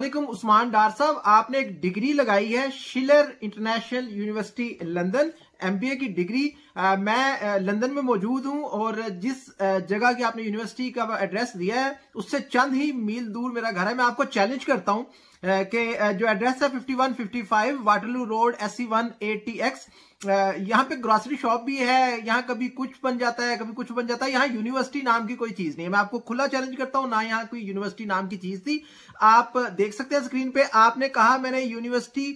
वालेकुम उस्मान डार साहब, आपने एक डिग्री लगाई है शिलर इंटरनेशनल यूनिवर्सिटी लंदन, एमबीए की डिग्री। मैं लंदन में मौजूद हूं और जिस जगह की आपने यूनिवर्सिटी का एड्रेस दिया है उससे चंद ही मील दूर मेरा घर है। मैं आपको चैलेंज करता हूं कि जो एड्रेस है 5155 वाटरलू रोड SC1 8TX, यहाँ पे ग्रोसरी शॉप भी है। यहाँ कभी कुछ बन जाता है, कभी कुछ बन जाता है। यहाँ यूनिवर्सिटी नाम की कोई चीज नहीं है। मैं आपको खुला चैलेंज करता हूं, ना यहाँ कोई यूनिवर्सिटी नाम की चीज थी। आप देख सकते हैं स्क्रीन पे, आपने कहा मैंने यूनिवर्सिटी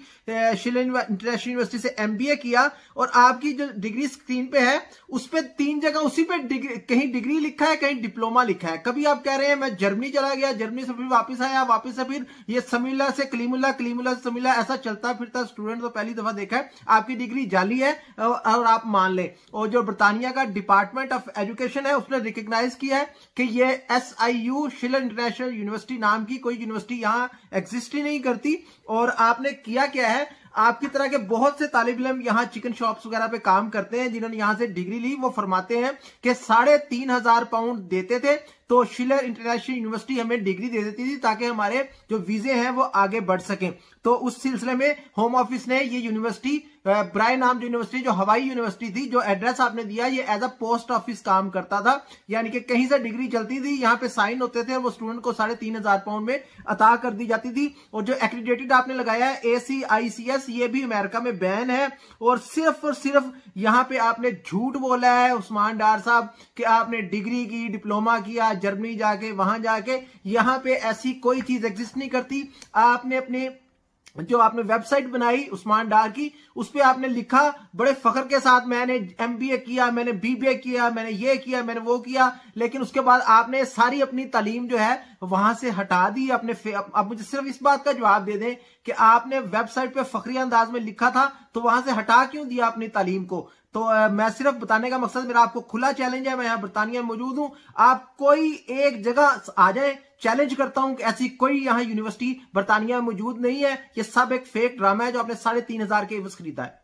शिलर इंटरनेशनल यूनिवर्सिटी से एमबीए किया और आपकी जो डिग्री स्क्रीन पे है उस पे 3 जगह उसी पे कहीं डिग्री लिखा है, कहीं डिप्लोमा लिखा है। कभी आप कह रहे हैं मैं जर्मनी चला गया, जर्मनी से फिर वापस आया, वापस से फिर ये समीला से कलीमुल्ला, कलीमुल्ला से समीला, ऐसा चलता फिरता स्टूडेंट तो पहली दफा देखा है। आपकी डिग्री जाली है और आप मान लें। और जो ब्रिटानिया का डिपार्टमेंट ऑफ एजुकेशन है उसने रिकॉग्नाइज किया है कि ये SIU शिलर इंटरनेशनल यूनिवर्सिटी नाम की कोई यूनिवर्सिटी यहां एग्जिस्ट ही नहीं करती। और आपने किया क्या है, आपकी तरह के बहुत से तालिब इल्म यहाँ चिकन शॉप्स वगैरह पे काम करते हैं जिन्होंने यहां से डिग्री ली। वो फरमाते हैं कि 3,500 पाउंड देते थे तो शिलर इंटरनेशनल यूनिवर्सिटी हमें डिग्री दे देती थी ताकि हमारे जो वीजे हैं वो आगे बढ़ सकें। तो उस सिलसिले में होम ऑफिस ने ये यूनिवर्सिटी ब्राय नाम जो यूनिवर्सिटी, जो हवाई यूनिवर्सिटी थी, जो एड्रेस आपने दिया ये एज अ पोस्ट ऑफिस काम करता था, यानी कि कहीं से डिग्री चलती थी, यहाँ पे साइन होते थे और वो स्टूडेंट को 3,500 पाउंड में अता कर दी जाती थी। और जो एक्रीडेटेड आपने लगाया है ACICS, ये भी अमेरिका में बैन है। और सिर्फ यहाँ पे आपने झूठ बोला है उस्मान डार साहब कि आपने डिग्री की, डिप्लोमा किया जर्मनी जाके, वहां जाके। यहाँ पे ऐसी कोई चीज एग्जिस्ट नहीं करती। आपने अपने जो आपने वेबसाइट बनाई उस्मान डार की, उस पे आपने लिखा बड़े फख्र के साथ मैंने एमबीए किया, मैंने बीबीए किया, मैंने ये किया, मैंने वो किया। लेकिन उसके बाद आपने सारी अपनी तालीम जो है वहां से हटा दी। अब मुझे सिर्फ इस बात का जवाब दे दें कि आपने वेबसाइट पे फखरी अंदाज में लिखा था तो वहां से हटा क्यों दिया अपनी तालीम को। तो मैं सिर्फ बताने का मकसद, मेरा आपको खुला चैलेंज है, मैं यहाँ बरतानिया में मौजूद हूं, आप कोई एक जगह आ जाए, चैलेंज करता हूं कि ऐसी कोई यहाँ यूनिवर्सिटी बरतानिया में मौजूद नहीं है। ये सब एक फेक ड्रामा है जो आपने 3,500 के एवज खरीदा है।